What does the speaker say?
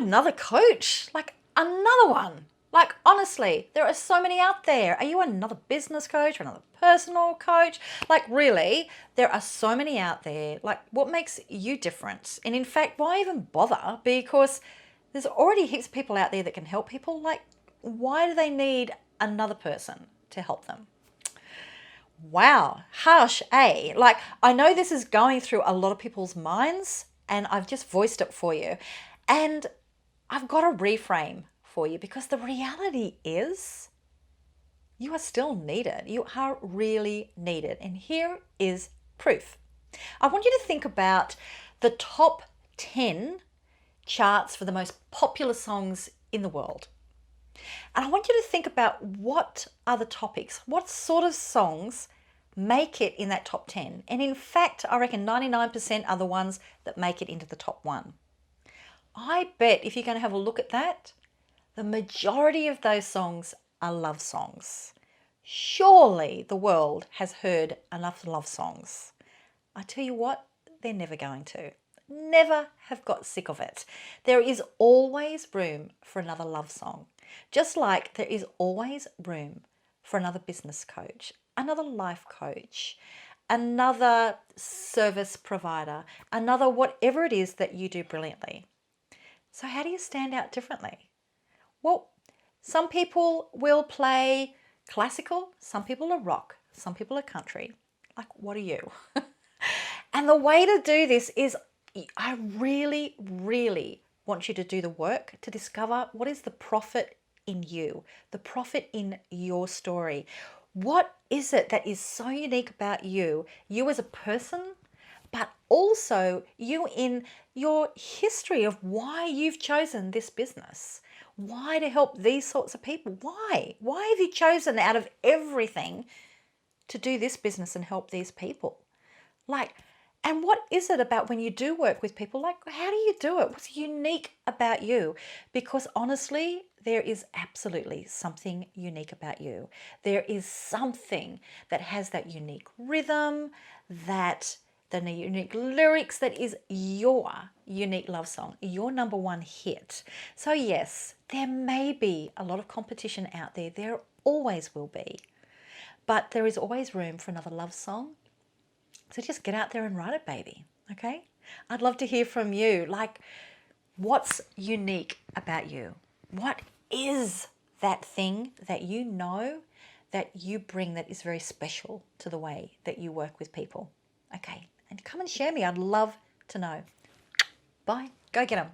another coach? Like another one? Like honestly, there are so many out there. Are you another business coach or another personal coach? Like really, there are so many out there. Like what makes you different? And in fact, why even bother? Because there's already heaps of people out there that can help people. Like why do they need another person to help them? Wow, harsh, eh? Like, I know this is going through a lot of people's minds, and I've just voiced it for you. And I've got a reframe for you because the reality is you are still needed. You are really needed. And here is proof. I want you to think about the top 10 charts for the most popular songs in the world. And I want you to think about what are the topics, what sort of songs make it in that top 10. And in fact, I reckon 99% are the ones that make it into the top 1. I bet if you're going to have a look at that, the majority of those songs are love songs. Surely the world has heard enough love songs. I tell you what, they're never going to. Never have got sick of it. There is always room for another love song. Just like there is always room for another business coach, another life coach, another service provider, another whatever it is that you do brilliantly. So how do you stand out differently? Well, some people will play classical, some people are rock, some people are country. Like, what are you? And the way to do this is I really, really want you to do the work to discover what is the profit in you, the profit in your story. What is it that is so unique about you as a person, but also you in your history of why you've chosen this business? Why to help these sorts of people? Why? Why have you chosen out of everything to do this business and help these people? Like, and what is it about when you do work with people? Like, how do you do it? What's unique about you? Because honestly, there is absolutely something unique about you. There is something that has that unique rhythm, that the unique lyrics, that is your unique love song, your number one hit. So yes, there may be a lot of competition out there. There always will be. But there is always room for another love song. So just get out there and write it, baby. Okay? I'd love to hear from you. Like, what's unique about you? What is that thing that you know that you bring that is very special to the way that you work with people? Okay. And come and share me. I'd love to know. Bye. Go get them.